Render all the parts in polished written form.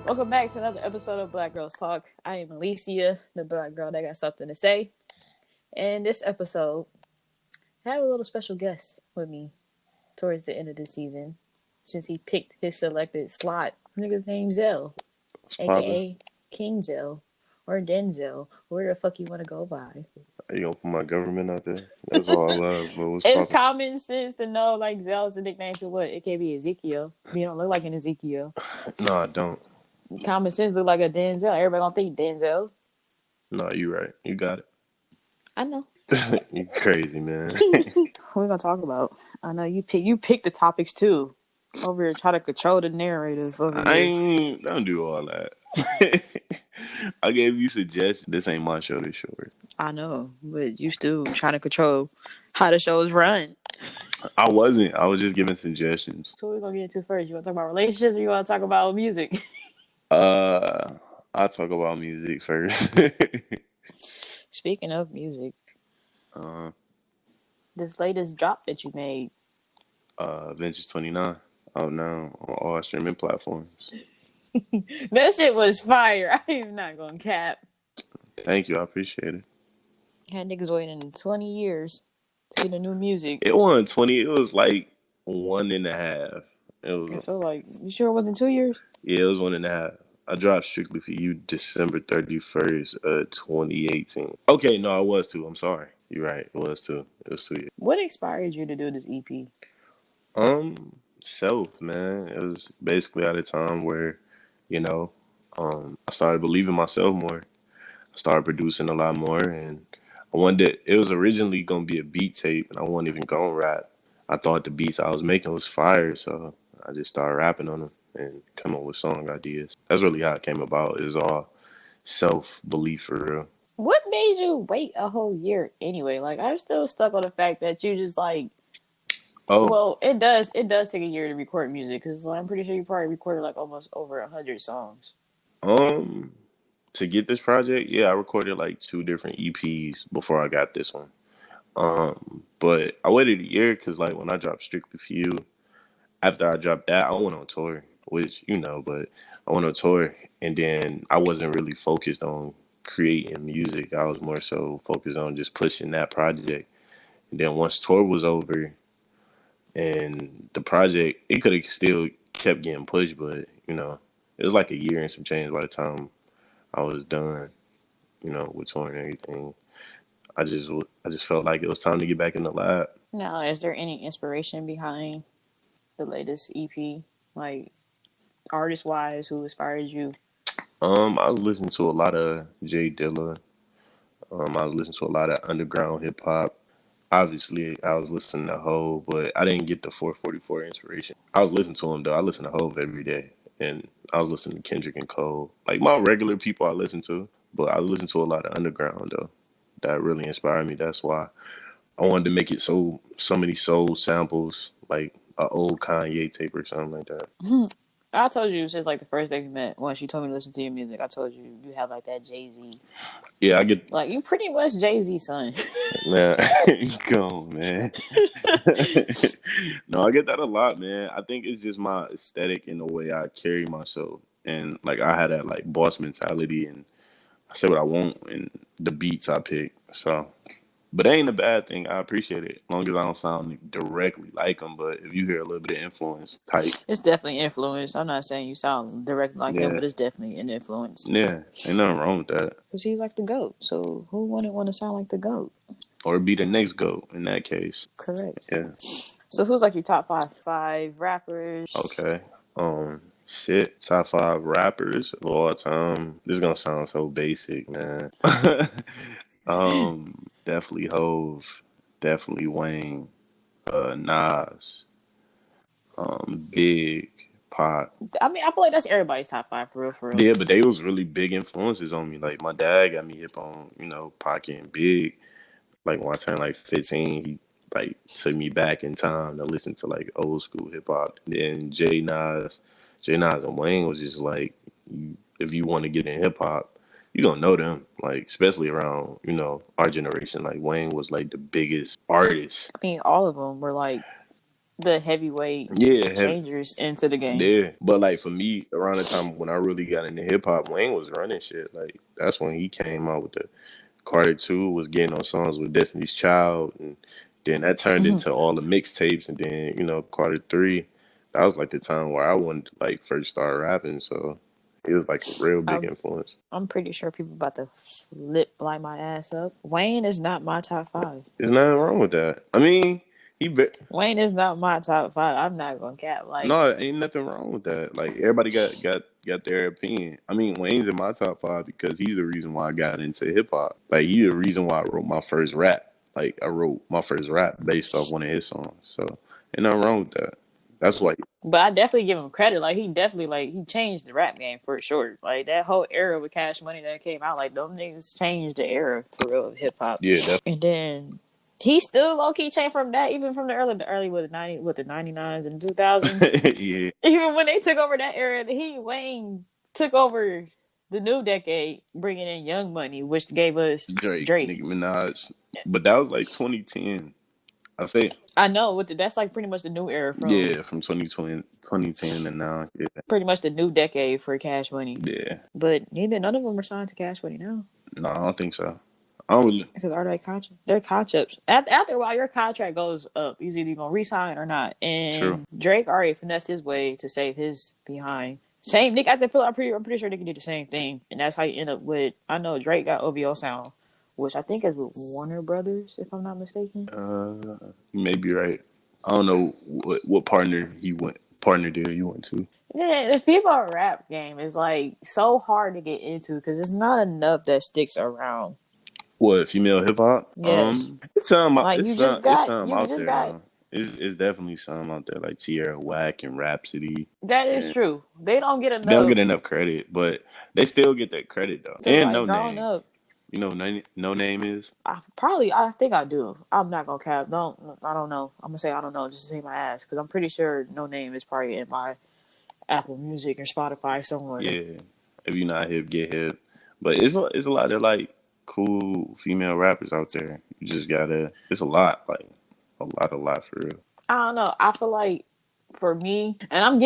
Welcome back to another episode of Black Girls Talk. I am Alicia, the black girl that got something to say. And this episode, I have a little special guest with me towards the end of the season, since he picked his selected slot. Nigga's named Zell, Poppin'. aka King Zell, or Denzel, where the fuck you want to go by. You gonna put my government out there? That's all I love. But what's It's poppin'? common sense to know, like, Zell is a nickname to what? It can't be Ezekiel. You don't look like an Ezekiel. No, I don't. Common sense look like a Denzel. Everybody gonna think Denzel. No, you right. You got I know. it. You crazy, man. What we gonna talk about? I know you pick the topics too. Over here, try to control the narrative over here. Don't do all that. I gave you suggestions. This ain't my show. This yours. I know, but you still trying to control how the shows run. I wasn't. I was just giving suggestions. So what we gonna get into first? You wanna talk about relationships, or you wanna talk about music? I'll talk about music first. Speaking of music, uh, this latest drop that you made. Vintage 29 out now on all streaming platforms. That shit was fire. I am not gonna cap. Thank you. I appreciate it. Had niggas waiting 20 years to get the new music. It wasn't 20. It was like 1.5. It was. I feel like, you sure it wasn't 2 years? Yeah, it was 1.5. I dropped Strictly for You December 31st, 2018. Okay, no, it was 2. I'm sorry. You're right. It was 2. It was 2 years. What inspired you to do this EP? Self, man. It was basically at a time where, you know, I started believing myself more. I started producing a lot more, and I wanted it was originally gonna be a beat tape, and I wasn't even gonna rap. I thought the beats I was making was fire, so I just started rapping on them and come up with song ideas. That's really how it came about. It was all self belief for real. What made you wait a whole year anyway? Like, I'm still stuck on the fact that you just like. Oh, Well, it does take a year to record music because I'm pretty sure you probably recorded like almost over 100 songs. um, to get this project, yeah, I recorded like 2 different EPs before I got this one. But I waited a year because like when I dropped Strictly for You, after I dropped that, I went on tour, which but I went on tour, and then I wasn't really focused on creating music. I was more so focused on just pushing that project. And then once tour was over, and the project, it could have still kept getting pushed, but it was like a year and some change by the time I was done, with touring and everything. I just felt like it was time to get back in the lab. Now, is there any inspiration behind the latest EP? Like, artist wise, who inspired you? I was listening to a lot of Jay Dilla. I was listening to a lot of underground hip hop. Obviously, I was listening to Hove, but I didn't get the 444 inspiration. I was listening to him though. I listen to Hove every day, and I was listening to Kendrick and Cole, like my regular people I listen to. But I listen to a lot of underground though. That really inspired me. That's why I wanted to make it so many soul samples, like an old Kanye tape or something like that. I told you since like the first day we met, when she told me to listen to your music, I told you you have like that Jay-Z. Yeah, I get. Like, you pretty much Jay-Z, son. Man, come on, man. No, I get that a lot, man. I think it's just my aesthetic and the way I carry myself. And like I had that like boss mentality, and I say what I want and the beats I pick. So, but it ain't a bad thing. I appreciate it. As long as I don't sound directly like him. But if you hear a little bit of influence, tight. It's definitely influence. I'm not saying you sound directly like him, Yeah. but it's definitely an influence. Yeah. Ain't nothing wrong with that. Because he's like the GOAT. So who wouldn't want to sound like the GOAT? Or be the next GOAT in that case. Correct. Yeah. So who's like your top five rappers? Okay. Top 5 rappers of all time. This is gonna sound so basic, man. Definitely Hove, definitely Wayne, Nas, Big, Pop. I mean, I feel like that's everybody's top 5 for real, for real. Yeah, but they was really big influences on me. Like my dad got me hip on, Pocket and Big. Like when I turned like 15, he like took me back in time to listen to like old school hip hop. Then J Nas and Wayne was just like, if you want to get in hip hop, you don't know them. Like especially around our generation. Like Wayne was like the biggest artist. I mean, all of them were like the heavyweight Yeah, changers into the game. yeah. But like for me, around the time when I really got into hip hop, Wayne was running shit. Like that's when he came out with the Carter 2 was getting on songs with Destiny's Child, and then that turned Hmm. into all the mixtapes, and then Carter 3. That was like the time where I wanted to like first start rapping, so it was like a real big I'm, influence. I'm pretty sure people about to light my ass up. Wayne is not my top five. There's nothing wrong with that. I mean, he be- Wayne is not my top five. I'm not gonna cap. Like no, ain't nothing wrong with that. Like everybody got their opinion. I mean, Wayne's in my top five because he's the reason why I got into hip hop. Like he's the reason why I wrote my first rap. Like I wrote my first rap based off one of his songs. So ain't nothing wrong with that. That's why. but I definitely give him credit. Like he definitely he changed the rap game for sure. Like that whole era with Cash Money that came out, like those niggas changed the era for real of hip hop. Yeah, definitely. And then he still low key changed from that, even from the early with the 99s and 2000s. Yeah, Even when they took over that era, Wayne took over the new decade, bringing in Young Money, which gave us Drake, Drake. Nicki Minaj, but that was like 2010. I think. I know that's like pretty much the new era from Yeah, from 2020, 2010 and now. Yeah, pretty much the new decade for Cash Money. yeah. But neither none of them are signed to Cash Money now No, I don't think so. I don't really. because are they contract? They're contracts. After a while, your contract goes up. You're either gonna resign or not. True. And Drake already finessed his way to save his behind. Same Nick. I'm pretty sure Nick did the same thing, and that's how you end up with. I know Drake got OVO Sound, which I think is with Warner Brothers, if I'm not mistaken. You may be right. I don't know what partner deal you went to. Yeah, the female rap game is like so hard to get into because it's not enough that sticks around. What female hip hop? Yes, like It's some you out just there got. though. It's definitely some out there like Tierra Whack and Rhapsody. That is And true. They don't get they don't get enough enough credit, but they still get that credit though. because And like No growing Name. up, No Name is. I think I do. I'm not gonna cap. I don't know. I'm gonna say I don't know just to say my ass because I'm pretty sure No Name is probably in my Apple Music or Spotify somewhere. Yeah. If you're not hip, get hip. But it's a lot of like cool female rappers out there. You just gotta. It's a lot, like a lot for real. I don't know. I feel like for me, and I'm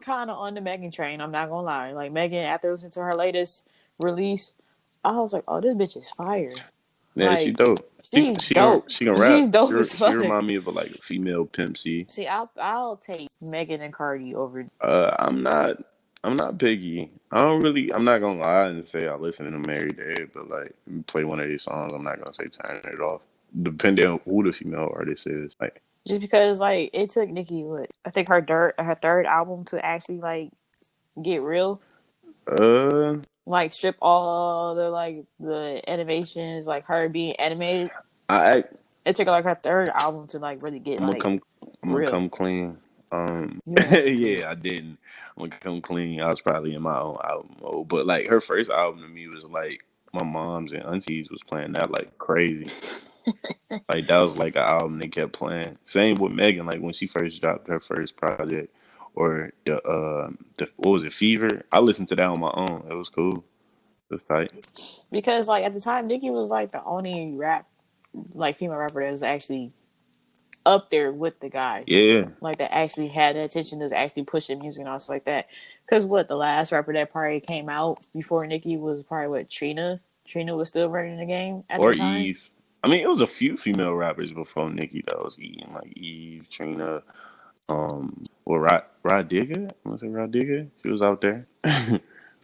kind of on the Megan train. I'm not gonna lie. Like Megan, after listening to her latest release, I was like, oh, this bitch is fire. Yeah, she Like dope. she's dope. She can She's rap. dope as She fuck. remind me of like a female Pimp C. See, I'll take Megan and Cardi over. I'm not picky. I'm not gonna lie and say I listen to them every day, but like play one of these songs, I'm not gonna say turn it off. Depending on who the female artist is. Like Just because like it took Nicki what I think her third album to actually like get real, uh like strip all the animations, like her being animated. I It took like her third album to like really get I'm gonna like come I'm gonna real. come clean. You has to. Yeah, I didn't. I'm gonna come clean. I was probably in my own album mode. But like her first album to me was like my mom's and aunties was playing that like crazy. Like that was like an album they kept playing. Same with Megan, like when she first dropped her first project or the what was it, Fever? I listened to that on my own. It was cool. It was tight. Because like at the time, Nicki was like the only female rapper that was actually up there with the guys. Yeah. Like that actually had the attention to actually pushing music and all stuff like that. Because what the last rapper that probably came out before Nicki was probably what Trina. Trina was still running the game at Or the time. Eve. I mean, it was a few female rappers before Nicki that was eating, like Eve, Trina, well, Rod Digger? Was it Rod Digger? She was out there.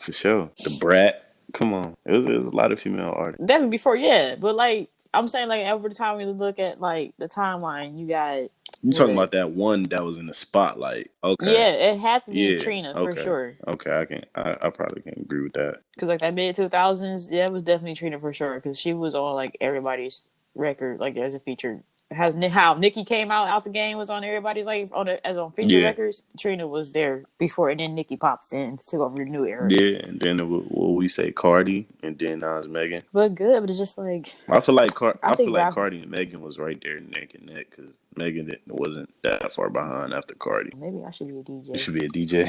For sure. The Brat. Come on. It was a lot of female artists. Definitely before, yeah. But like I'm saying, like over the time we look at like the timeline, you got You talking what? about that one that was in the spotlight. Okay. Yeah, it had to be Yeah. Trina for Okay. sure. Okay. I probably can't agree with that. Because like that mid 2000s, yeah, it was definitely Trina for sure. Because she was on like everybody's record, like as a feature. How Nicki came out the game was on everybody's like on feature Yeah. records. Trina was there before, and then Nicki popped in took over the new era. Yeah. And then what we say Cardi, and then now it's Megan. But good, but it's just like I feel like I think Cardi rap. and Megan was right there neck and neck because Megan wasn't that far behind after Cardi. Maybe I should be a You DJ. should be a DJ.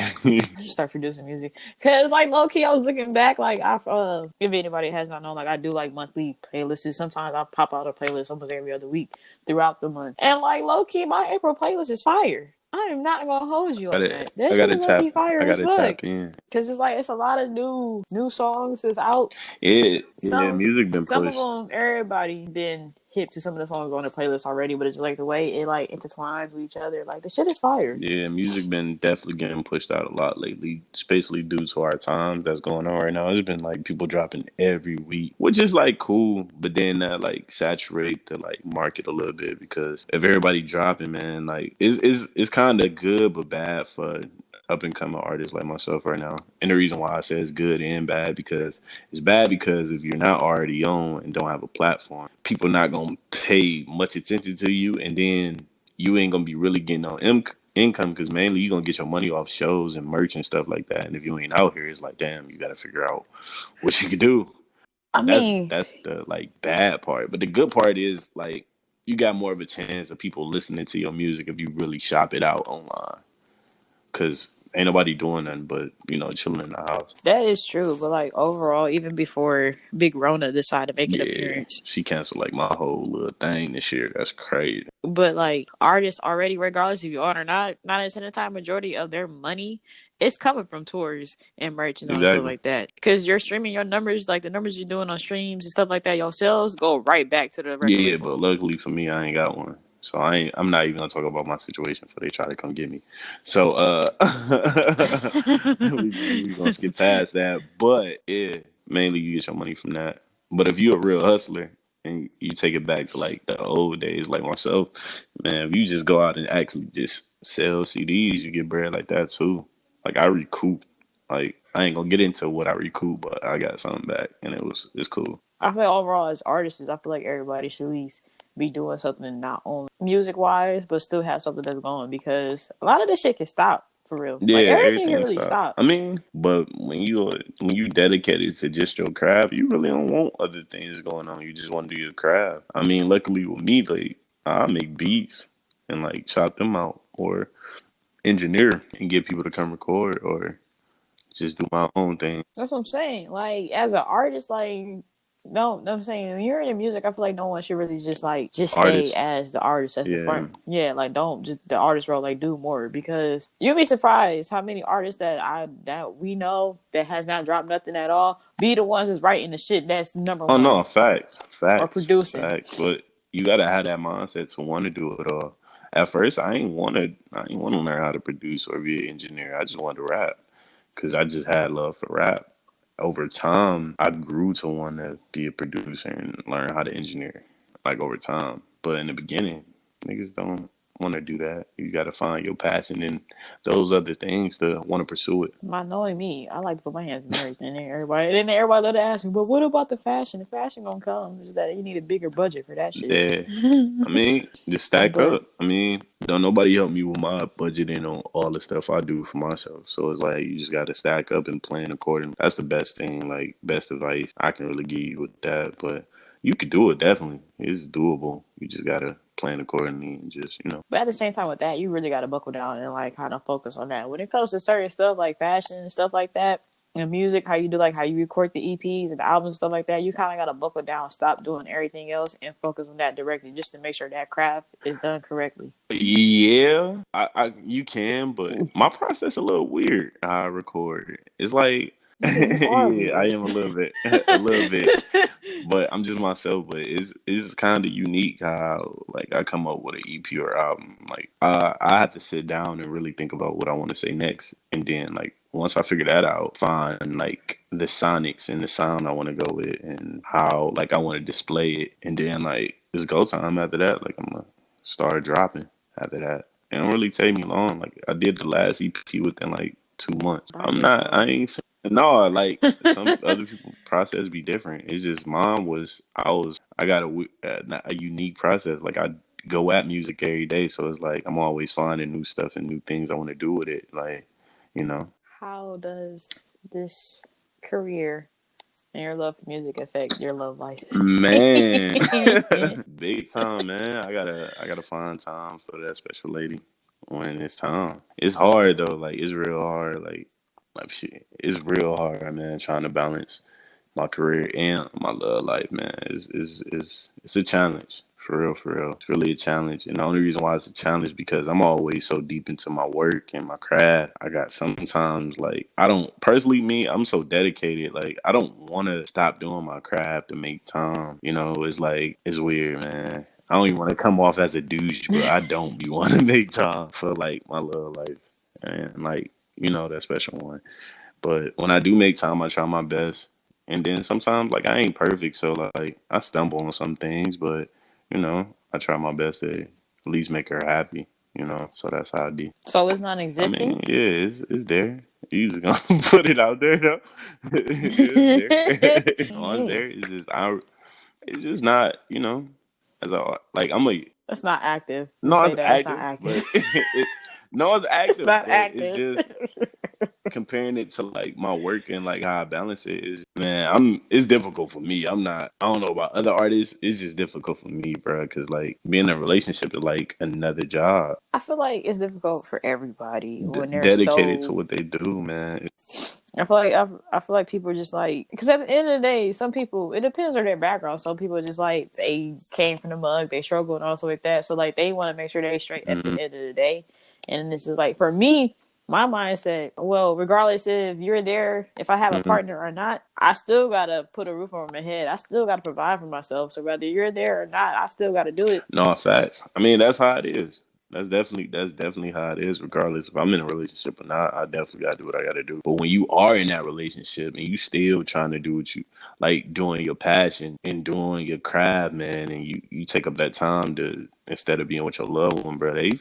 I should start producing music. Cause like low key, I was looking back. Like if anybody has not known, like I do like monthly playlists. Sometimes I pop out a playlist almost every other week throughout the month. And like low key, my April playlist is fire. I am not gonna hold you on that. That I shit gotta is low key tap. fire I as gotta fuck. tap in. Cause it's like it's a lot of new songs that's out. Yeah, Some music been some of pushed. them, everybody been hip to some of the songs on the playlist already, but it's just like the way it like intertwines with each other. Like the shit is fire. Yeah, music been definitely getting pushed out a lot lately, especially due to our times that's going on right now. It's been like people dropping every week, which is like cool, but then that like saturate the like market a little bit because if everybody dropping, man, like it's kind of good but bad for up and coming artists like myself right now. And the reason why I say it's good and bad because it's bad because if you're not already on and don't have a platform, people not gonna pay much attention to you, and then you ain't gonna be really getting on income because mainly you gonna get your money off shows and merch and stuff like that. And if you ain't out here, it's like, damn, you gotta figure out what you can do. I mean, That's the like bad part. But the good part is like you got more of a chance of people listening to your music if you really shop it out online. Cause ain't nobody doing nothing but chilling in the house. that is true, but like overall, even before Big Rona decided to make an Yeah, appearance, she canceled like my whole little thing this year. That's crazy. but like artists already, regardless if you on or not, 9 out of 10 of the time, majority of their money is coming from tours and merch and all that stuff Exactly. like that. Because you're streaming your numbers, like the numbers you're doing on streams and stuff like that, your sales go right back to the record Yeah, label. but luckily for me, I ain't got one. So I'm not even gonna talk about my situation before they try to come get me. So we gonna skip past that. But yeah, mainly you get your money from that. But if you're a real hustler and you take it back to like the old days, like myself, man, if you just go out and actually just sell CDs, you get bread like that too. Like I recoup. Like I ain't gonna get into what I recoup, but I got something back, and it's cool. I feel overall as artists, I feel like everybody should at least be doing something not only music wise, but still have something that's going because a lot of this shit can stop for real. Like Yeah, everything can everything really stop. stop. I mean, but when you dedicated to just your craft, you really don't want other things going on. You just want to do your craft. I mean, luckily with me, like I make beats and like chop them out or engineer and get people to come record or just do my own thing. That's what I'm saying. Like as an artist, like no, I'm saying when you're in music, I feel like no one should really just stay Artist, as the artist as the yeah. front. Yeah, like don't just the artist role, like do more because you'll be surprised how many artists that we know that has not dropped nothing at all be the ones that's writing the shit that's number Oh one no, facts, or facts, producing. facts. But you gotta have that mindset to want to do it all. At first, I ain't want to learn how to produce or be an engineer. I just wanted to rap because I just had love for rap. Over time, I grew to want to be a producer and learn how to engineer, like over time. But in the beginning, niggas don't want to do that. You got to find your passion and those other things to want to pursue it. My knowing me, I like to put my hands in everything. Everybody love to ask me, but what about the fashion? The fashion gonna come. Is that you need a bigger budget for that shit. Yeah. I mean, just stack But up. I mean, don't nobody help me with my budgeting on all the stuff I do for myself. So it's like you just got to stack up and plan accordingly. That's the best thing, like best advice I can really give you with that. But you could do it definitely. It's doable. You just gotta plan accordingly and just. But at the same time with that, you really gotta buckle down and like kind of focus on that. When it comes to certain stuff like fashion and stuff like that, and music, how you do like how you record the EPs and the albums and stuff like that, you kind of gotta buckle down, stop doing everything else, and focus on that directly, just to make sure that craft is done correctly. Yeah, I you can, but my process a little weird. How I record. It's like Nigga, you are yeah, I weird. am a little bit, a little bit. But I'm just myself. But it's kind of unique how like I come up with an EP or album. Like I have to sit down and really think about what I want to say next, and then like once I figure that out, find like the sonics and the sound I want to go with, and how like I want to display it, and then like it's go time after that. Like I'm gonna start dropping after that. It don't really take me long. Like I did the last EP within like 2 months. I did I fuck. ain't no, like some other people process be different. It's just mine was I got a unique process. Like I go at music every day, so it's like I'm always finding new stuff and new things I want to do with it. Like you know, How does this career And your love for music affect your love life. Man, big time, man. I gotta find time for that special lady when it's time. It's hard though, like it's real hard. Like shit, it's real hard, man. Trying to balance my career and my love life, man, is it's a challenge. For real, for real. It's really a challenge. And the only reason why it's a challenge because I'm always so deep into my work and my craft. I got sometimes like I don't personally me, I'm so dedicated. Like I don't wanna stop doing my craft to make time. You know, it's like it's weird, man. I don't even want to come off as a douche, but I don't be want to make time for like my love life and like that special one. But when I do make time, I try my best. And then sometimes, like, I ain't perfect, so like, I stumble on some things, but I try my best to at least make her happy. So that's how I do. So it's I non-existing. mean, yeah, it's there. You just gonna put it out there though. Yeah, it's there. No, it's Mm. there. It's just not. As a like, I'm a That's not active. Just no, say it's that it's not active, active. but no, it's It's active, not but it's active. just comparing it to like my work and like how I balance it is man, it's difficult for me. I don't know about other artists. It's just difficult for me, bro, because like being in a relationship is like another job. I feel like it's difficult for everybody when they're Dedicated to so. what they do, man. I feel like people are just like because at the end of the day, some people it depends on their background. Some people are just like they came from the mug, they struggle and also like that. So like they want to make sure they straight at Mm-hmm, the end of the day. And this is like for me, my mindset. Well, regardless if you're there, if I have a mm-hmm. partner or not, I still gotta put a roof over my head. I still gotta provide for myself. So whether you're there or not, I still gotta do it. No, facts. I mean, that's how it is. That's definitely how it is. Regardless if I'm in a relationship or not, I definitely gotta do what I gotta do. But when you are in that relationship and you still trying to do what you like, doing your passion and doing your craft, man, and you take up that time to instead of being with your loved one, bro, they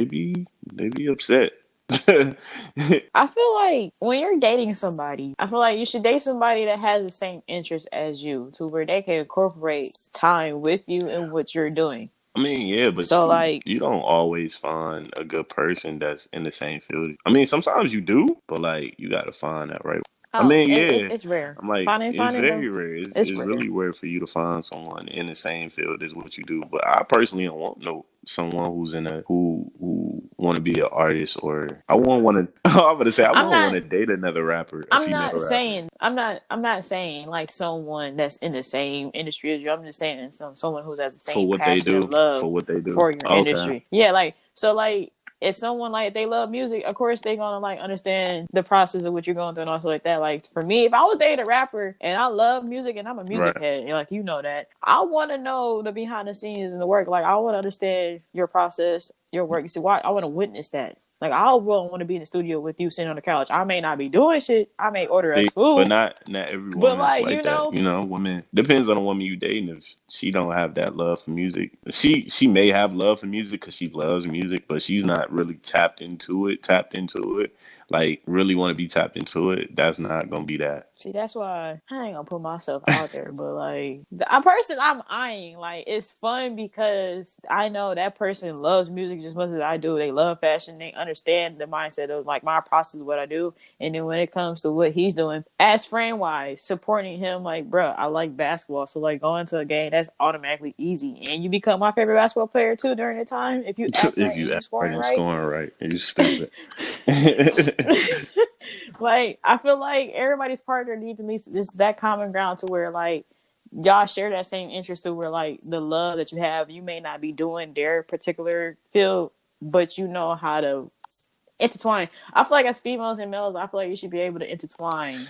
be upset. I feel like when you're dating somebody, I feel like you should date somebody that has the same interests as you, to where they can incorporate time with you and what you're doing. I mean, yeah, but So you like, you don't always find a good person that's in the same field. I mean, sometimes you do, but like you gotta find that right. I oh, mean, yeah, it's rare. I'm like it's Finding very them, rare. it's It's rare. really rare for you to find someone in the same field as what you do. But I personally don't want no someone who's in a who want to be an artist or I won't want to. I'm gonna say I I'm won't want not. to date another rapper, a female rapper. I'm not saying like someone that's in the same industry as you. I'm just saying someone who's has the For same what they passion and do, love for what they do. for your Okay, industry. Yeah, like so like if someone like they love music, of course they gonna like understand the process of what you're going through and also like that. Like for me, if I was dating a rapper and I love music and I'm a music right. head, like you know that, I want to know the behind the scenes and the work. Like I want to understand your process, your work. You see, why I want to witness that. Like I won't want to be in the studio with you sitting on the couch. I may not be doing shit. I may order us See, but food, not every but woman is like like you that. know, Women depends on the woman you dating. If she don't have that love for music, she may have love for music because she loves music, but she's not really tapped into it. Tapped into it, like really want to be tapped into it. That's not gonna be that. see, that's why I ain't gonna put myself out there. But like, a person I'm eyeing, like, it's fun because I know that person loves music just as much as I do. They love fashion. They understand the mindset of like my process, what I do. And then when it comes to what he's doing, as friend wise, supporting him, like, bro, I like basketball, so like going to a game, that's automatically easy. And you become my favorite basketball player too during the time if you act If right and you you act right scoring and right. scoring right, you stupid. Like I feel like everybody's partner needs at least just that common ground to where like y'all share that same interest to where like the love that you have, you may not be doing their particular field, but you know how to intertwine. I feel like as females and males, I feel like you should be able to intertwine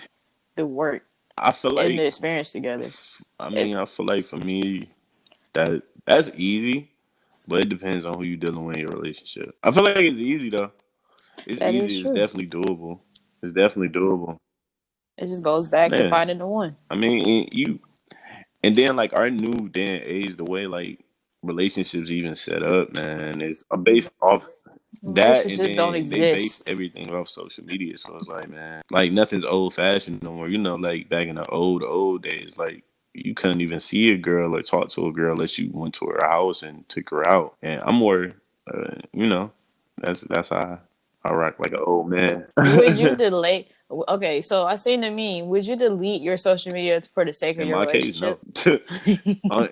the work I feel and the like, experience together. I It, mean, I feel like for me that's easy, but it depends on who you dealing with in your relationship. I feel like it's easy though. It's that is easy. It's true. definitely doable. It's definitely doable. It just goes back to Yeah. finding the one. I mean, and then like our new day and age, the way like relationships even set up, man, is based off that, and Relationships don't then they base exist. everything off social media. So it's like, man, like nothing's old fashioned no more. Like back in the old days, like you couldn't even see a girl or talk to a girl unless you went to her house and took her out. And I'm more, uh, you know, that's how. I rock like an old man. Would you delete? Okay, so I seen the meme. Would you delete your social media for the sake of In your my case, no. relationship?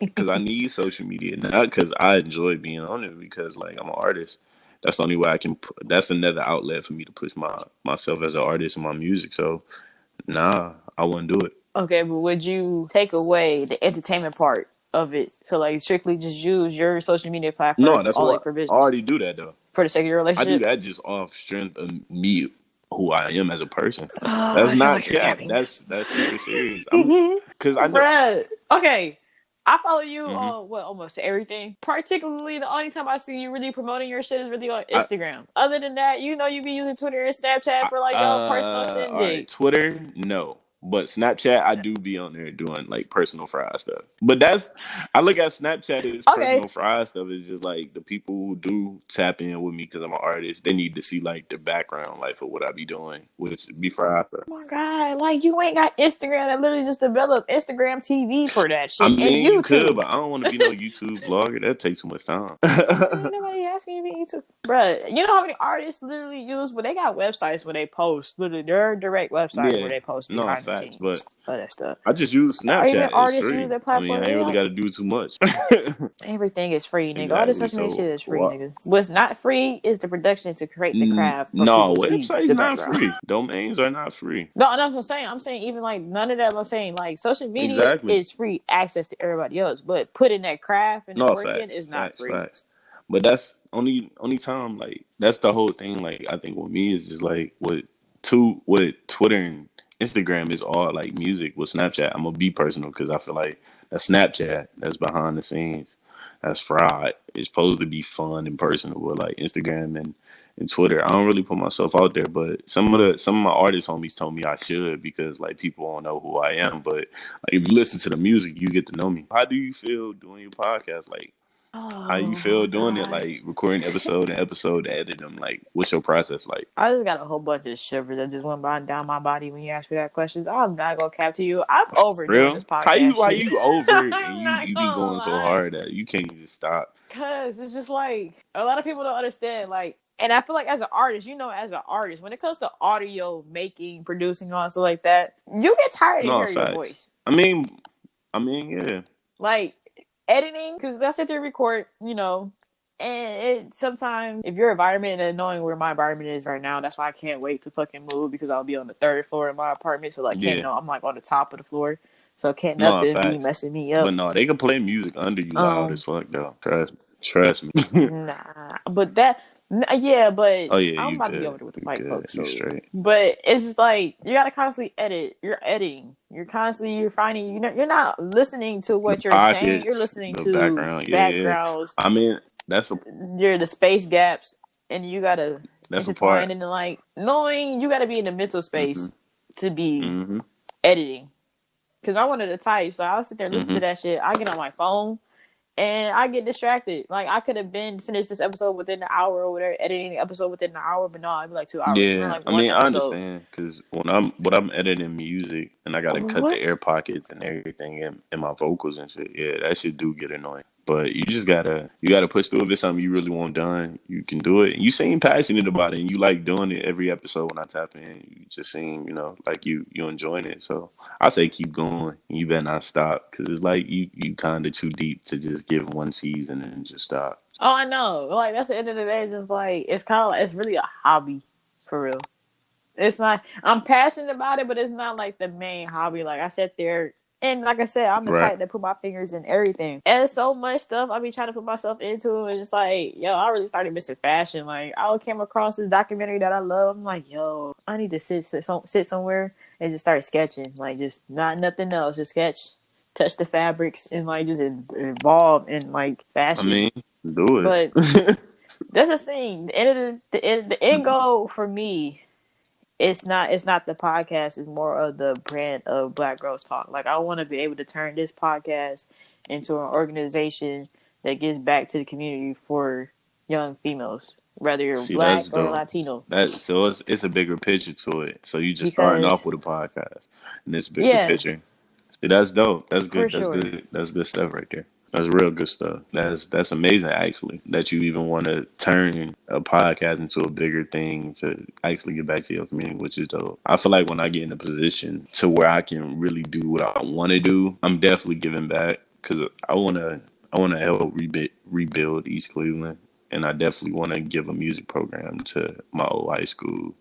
Because I need social media, not because I enjoy being on it. Because like I'm an artist, that's the only way I can. That's another outlet for me to push myself as an artist and my music. So nah, I wouldn't do it. Okay, but would you take away the entertainment part of it? So like strictly just use your social media No, platform that's only why for I business already do that though. for the sake of your I do relationship? that just off strength of me, who I am as a person. Oh, That's I feel not like you're cap. capping. That's super serious. I'm because I know. Bruh. Okay. I follow you Hmm. on what almost everything. Particularly, the only time I see you really promoting your shit is really on I, Instagram. Other than that, you be using Twitter and Snapchat for like your personal all right. shindigs. Twitter, no. But Snapchat, I do be on there doing like personal fry stuff. But that's I look at Snapchat as Okay. personal fry stuff. It's just like the people who do tap in with me because I'm an artist. They need to see like the background life of what I be doing, which be fry stuff. Oh my god, like you ain't got Instagram. I literally just developed Instagram TV for that I shit and mean, you could, YouTube. but I don't want to be no YouTube blogger. That takes too much time. Ain't nobody asking you to be YouTube. Bruh, you know how many artists literally use, but they got websites where they post, literally their direct website where Yeah, they post no behind the facts, but scenes of that stuff. I just use Even Snapchat. It's artists use free. their I mean, platform. I ain't really Yeah, got to do too much. everything is free, nigga. All this Exactly. social media So, shit is free, what? nigga. What's not free is the production to create the craft for No, people to see websites the not background. free. Domains are not free. No, that's what I'm saying. I'm saying even like none of that. I'm saying like social media Exactly. is free access to everybody else, but putting that craft and the No work in facts, is not facts, free. facts. But that's only time like that's the whole thing. Like I think with me is just like with Twitter and Instagram is all like music. With Snapchat, I'm gonna be personal because I feel like that Snapchat that's behind the scenes, that's fried. It's supposed to be fun and personal. But like Instagram and Twitter, I don't really put myself out there. But some of my artist homies told me I should because like people don't know who I am. But like, if you listen to the music, you get to know me. How do you feel doing your podcast? Like how you Oh feel my doing it, god. like recording episode and episode, edit them, like what's your process like? I just got a whole bunch of shivers that just went by down my body when you asked me that question. I'm not gonna cap to you. I'm overdoing Real? this podcast How shit. you over it and I'm not you be gonna going so lie. hard that you can't even stop? Cause it's just like a lot of people don't understand, like, and I feel like as an artist, as an artist, when it comes to audio making, producing, all stuff like that, you get tired of No hearing your facts. voice. I mean, yeah. Like editing, because that's what they record, and it sometimes if your environment and knowing where my environment is right now, that's why I can't wait to fucking move because I'll be on the third floor of my apartment, so like can't Yeah. I'm like on the top of the floor, so can't No nothing be facts. messing me But up. no, they can play music under you loud Um, as fuck though. Trust me. Nah, but yeah, but Oh yeah, I'm you about to be over good. there with the You white good. folks. You So, straight. but it's just like you gotta constantly edit. You're editing. You're finding. You're not listening to The what you're saying. You're pockets, listening the to background, yeah, yeah. backgrounds. I mean, that's a You're the space gaps, and you gotta that's a intertwine part. and like knowing you gotta be in the mental Mhm. space to be Mhm. editing. Cause I wanted to type, so I'll sit there and listen to Mhm. that shit. I get on my phone and I get distracted. Like I could have been finished this episode within the hour or whatever, editing the episode within the hour, but no, it'd be like 2 hours. We're Yeah, like I one mean, I episode. understand because when I'm editing music and I gotta cut the What? air pockets and everything in my vocals and shit, yeah, that shit do get annoying. But you gotta push through. If it's something you really want done, you can do it. And you seem passionate about it, and you like doing it every episode. When I tap in, you just seem like you enjoying it. So I say keep going. You better not stop because it's like you kind of too deep to just give one season and just stop. Oh, I know. Like that's the end of the day. It's just like it's kind of like it's really a hobby for real. It's not. I'm passionate about it, but it's not like the main hobby. Like I sat there. And like I said, I'm the Right. type that put my fingers in everything. And there's so much stuff I be trying to put myself into. And just like, yo, I really started missing fashion. Like, I came across this documentary that I love. I'm like, yo, I need to sit somewhere and just start sketching. Like, just not nothing else. Just sketch, touch the fabrics, and like just involve in like I fashion. mean, do But it. that's the thing. The end goal for me, it's not the podcast. It's more of the brand of Black Girls Talk. Like I want to be able to turn this podcast into an organization that gives back to the community for young females, whether you're See, black that's or dope. Latino. It's a bigger picture to it. So you just starting off Because with a podcast and this bigger yeah, picture. See, that's dope. That's for good. That's sure. good. That's good stuff right there. That's real good stuff. That's amazing actually. That you even want to turn a podcast into a bigger thing to actually get back to your community, which is dope. I feel like when I get in a position to where I can really do what I want to do, I'm definitely giving back because I want to help rebuild East Cleveland, and I definitely want to give a music program to my old high school.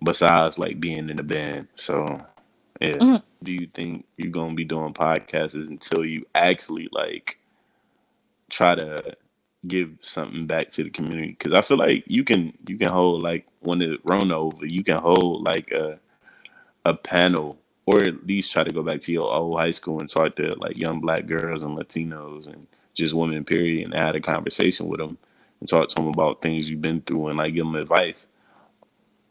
Besides like being in a band, so yeah. Mhm. Do you think you're gonna be doing podcasts until you actually like try to give something back to the community? Because I feel like you can hold like when the Rona over, you can hold like a panel or at least try to go back to your old high school and talk to like young black girls and Latinos and just women period and have a conversation with them and talk to them about things you've been through and like give them advice.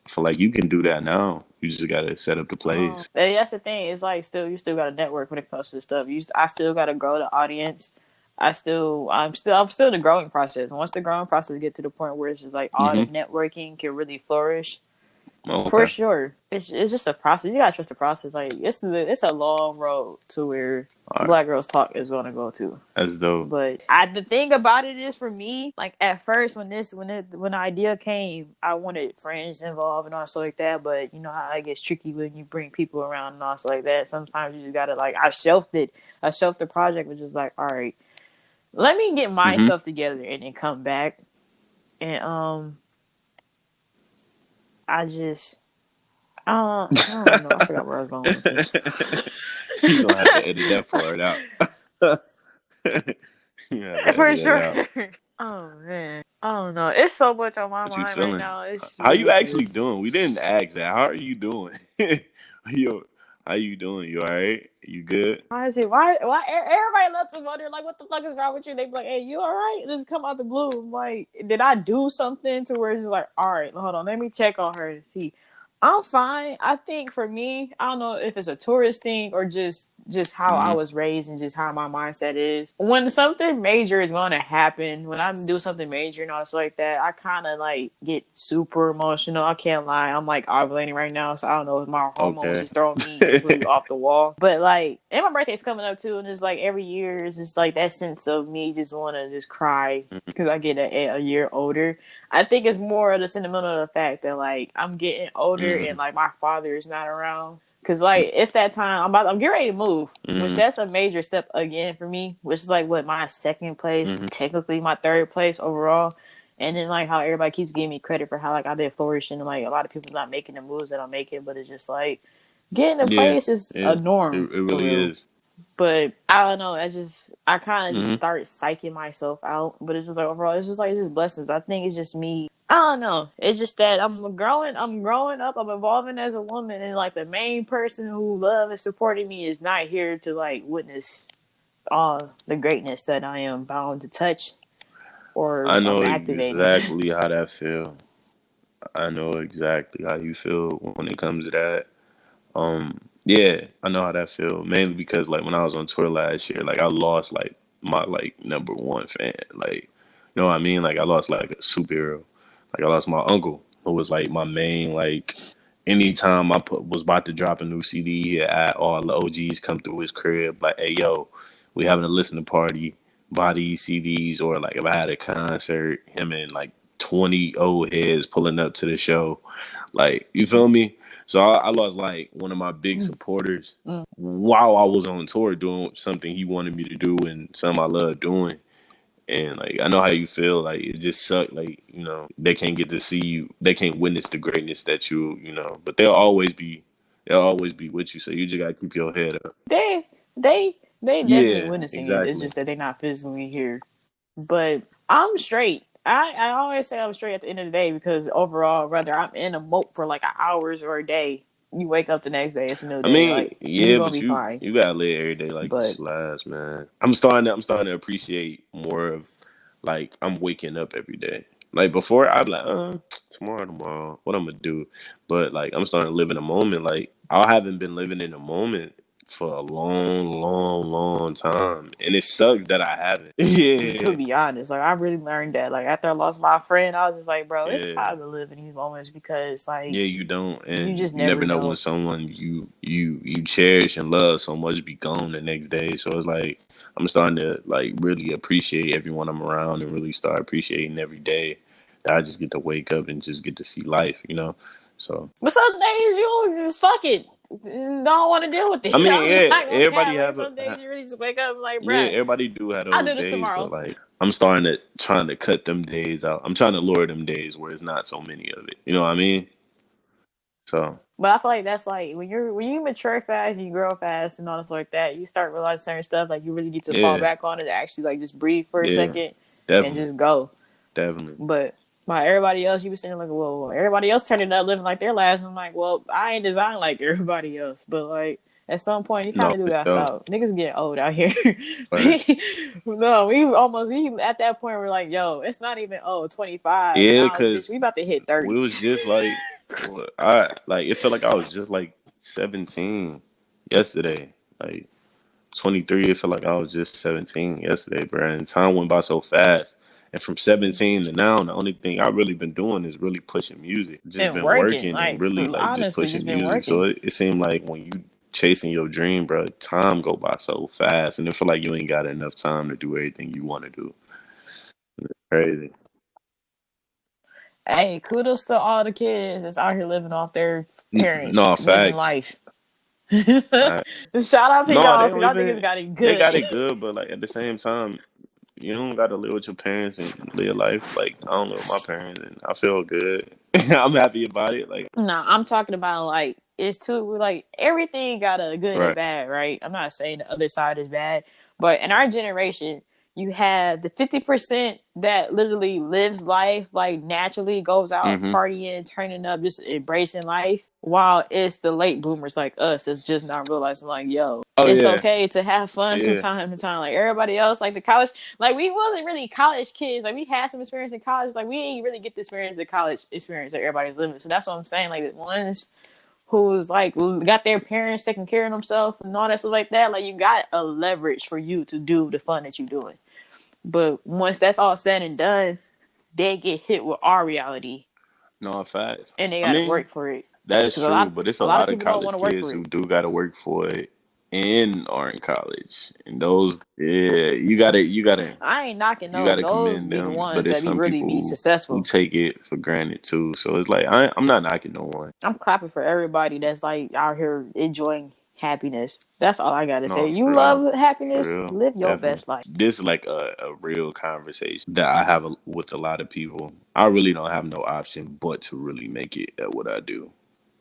I feel like you can do that now. You just gotta set up the place. That's the thing. It's like still you still got to network when it comes to stuff. I still got to grow the audience. I'm still in the growing process. Once the growing process get to the point where it's just like all the Hmm. networking can really flourish, for Okay. sure. It's just a process. You gotta trust the process. Like it's a long road to where All right. Black Girls Talk is gonna go to. That's dope. But the thing about it is for me, like at first when the idea came, I wanted friends involved and also like that. But you know how it gets tricky when you bring people around and also like that. Sometimes you just gotta like I shelved it. I shelved the project, which is like, all right, let me get Hmm. myself together and then come back. And I just I don't know. I forgot where I was going with this. You gonna have to edit that part out. You have to For edit that sure. out. Oh man, I don't know. It's so much on my What you mind right feeling? now. It's How you actually ridiculous. doing? We didn't ask that. How are you doing? you, how you doing? You alright? You good? Why is it? Why? Everybody lets them wonder, like, what the fuck is wrong with you? They be like, hey, you all right? Just come out the blue. I'm like, did I do something to where it's just like, all right, hold on, let me check on her to see. I'm fine. I think for me, I don't know if it's a tourist thing or just how I Hmm. was raised and just how my mindset is. When something major is going to happen, when I do something major and all stuff like that, I kind of like get super emotional. I can't lie. I'm like ovulating right now, so I don't know if my hormones Okay. is throwing me completely off the wall. But like, and my birthday's coming up too, and it's like every year it's just like that sense of me just want to just cry because I get a year older. I think it's more of the sentimental of the fact that like I'm getting older and Hmm. like my father is not around. Cause like it's that time I'm getting ready to move, which Hmm. that's a major step again for me, which is like what my second place, Hmm. technically my third place overall. And then like how everybody keeps giving me credit for how like I did flourishing and like a lot of people's not making the moves that I'm making, but it's just like getting a Yeah. place is a Yeah. It norm for really real. is. But I don't know. I kind of just Hmm. start psyching myself out. But it's just like overall, it's just blessings. I think it's just me. I don't know. It's just that I'm growing. I'm growing up. I'm evolving as a woman, and like the main person who love and supporting me is not here to like witness all the greatness that I am bound to touch or I know activating. exactly how that feel. I know exactly how you feel when it comes to that. Yeah, I know how that feel. Mainly because like when I was on tour last year, like I lost like my like number one fan. Like, you know what I mean? Like I lost like a superhero. Like I lost my uncle, who was like my main like. Anytime was about to drop a new CD, he had all the OGs come through his crib. Like, hey yo, we having a listening party. Buy these CDs, or like if I had a concert, him and like 20 old heads pulling up to the show. Like, you feel me? So I lost like one of my big Mm, supporters mm. while I was on tour doing something he wanted me to do and something I love doing. And like I know how you feel. Like it just sucked. Like they can't get to see you. They can't witness the greatness that But they'll always be with you. So you just gotta keep your head up. They they definitely Yeah, witnessing it. It's exactly. just that they're not physically here. But I'm straight. I always say I'm straight at the end of the day because overall, whether I'm in a moat for like hours or a day, you wake up the next day, it's a new I day. mean, Like you yeah, gonna but be you fine. you gotta live every day like it's But your last, man. I'm starting to appreciate more of like I'm waking up every day. Like before, I'd be like, tomorrow, what I'm gonna do? But like I'm starting to live in the moment. Like I haven't been living in the moment for a long, long, long time, and it sucks that I haven't. to Yeah, be honest, like I really learned that. Like after I lost my friend, I was just like, bro, it's yeah. time to live in these moments because like Yeah, you don't, you and just you never never know when know. someone you cherish and love so much be gone the next day. So it's like I'm starting to like really appreciate everyone I'm around and really start appreciating every day that I just get to wake up and just get to see life, you know. So But some days you just fuck it. Don't want to deal with I it. mean, I'm yeah, not gonna everybody cap. Like have some days you really just wake up and like, yeah, bruh, everybody do have I'll those do this days, but tomorrow. like I'm starting to trying to cut them days out. I'm trying to lower them days where it's not so many of it. You know what I mean? So But I feel like that's like when you mature fast, you grow fast, and all this like that. You start realizing certain stuff like you really need to fall yeah, back on it to actually like just breathe for a yeah, second and definitely, just go. definitely. But by everybody else, you be saying like, well, everybody else turning up living like their lives. I'm like, well, I ain't designed like everybody else, but like at some point, you kind No, of do for gotta sure. stop. Niggas getting old out here. Right. No, we at that point we're like, yo, it's not even 25 Yeah, now, bitch. because We about to hit we 30. was just like, I like it felt like I was just like 17 yesterday. Like 23, it felt like I was just 17 yesterday, bro. And time went by so fast. And from 17 to now, the only thing I've really been doing is really pushing music. Just And been working, working and like really like just honestly, pushing just been music. So working. it seemed like when you chasing your dream, bro, time go by so fast, and it feel like you ain't got enough time to do everything you want to do. Crazy. Hey, kudos to all the kids that's out here living off their parents, No living facts. life. Shout Fact. out to No, y'all they because y'all niggas living. got it They got good. it good, but like at the same time, you don't got to live with your parents and live life. Like I don't live with my parents, and I feel good. I'm happy about it. Like No, I'm talking about like it's too like everything got a good and a right. bad, right? I'm not saying the other side is bad, but in our generation, you have the 50% that literally lives life like naturally, goes out Mhm. partying, turning up, just embracing life, while it's the late boomers like us that's just not realizing like, yo, Oh it's yeah. okay to have fun from Yeah. time to time. Like everybody else, like the college, like we wasn't really college kids. Like we had some experience in college. Like we ain't really get the experience, the college experience that everybody's living. So that's what I'm saying. Like the ones who's like got their parents taking care of themselves and all that stuff like that. Like you got a leverage for you to do the fun that you're doing. But once that's all said and done, they get hit with our reality No facts. and they I got to mean work for it. that's Because true, but it's a a lot of lot of people don't want college to work kids for who it. do got to work for it and are in college, and those yeah, I ain't knocking you those. gotta Those commend be the them. But ones there's that be some really people be who successful. take it for granted too. So it's like I'm not knocking no one. I'm clapping for everybody that's like out here enjoying happiness. That's all I gotta say. No, You for real. love happiness, For real, live your definitely. best life. This is like a real conversation that I have with a lot of people. I really don't have no option but to really make it at what I do.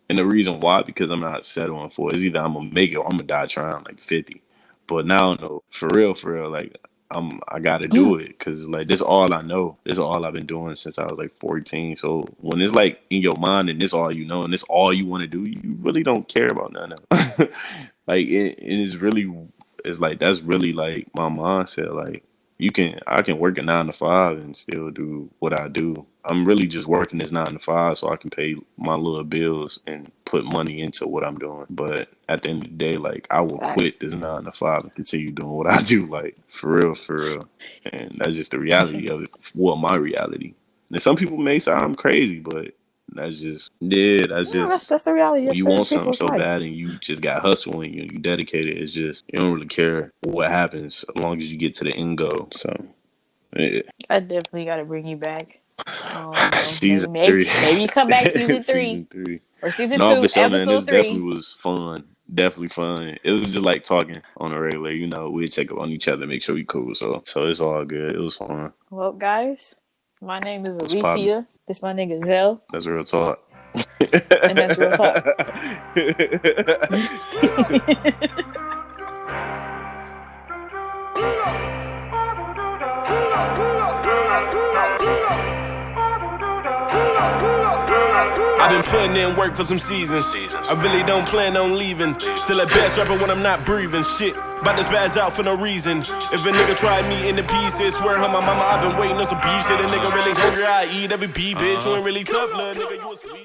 And the reason why, because I'm not settling for it, is either I'm gonna make it or I'm gonna die trying like 50. But now, no, for real, like I gotta do it because like this all I know. This is all I've been doing since I was like 14. So when it's like in your mind and this all you know and this all you want to do, you really don't care about nothing else. Like it's really, it's like that's really like my mindset. Like I can work a 9 to 5 and still do what I do. I'm really just working this 9 to 5 so I can pay my little bills and put money into what I'm doing. But at the end of the day, like I will Facts. quit this 9 to 5 and continue doing what I do, like for real, for real. And that's just the reality of it. Well, my reality. And some people may say I'm crazy, but that's just yeah, that's No, just that's the reality when of you certain want something people's so life. bad and you just got hustling and you dedicated. It's just you don't really care what happens as long as you get to the end goal. So yeah. I definitely got to bring you back. I don't know. Season three. Maybe you come back season 3 Season 3. or season No, for 2, sure, man. This episode definitely 3. was fun. Definitely fun. It was just like talking on a regular. You know, we check up on each other, make sure we cool. So it's all good. It was fun. Well, guys, my name is What's poppin'? Alicia. This my nigga Zell, That's real talk. and that's real talk. I've been putting in work for some seasons. I really don't plan on leaving. Still a best rapper when I'm not breathing. Shit, about to spaz out for no reason. If a nigga try me in the pieces, swear on my mama, I've been waiting on some beef shit. A nigga really hungry, I eat every beat, bitch. You ain't really tough, little nigga, you a sweet.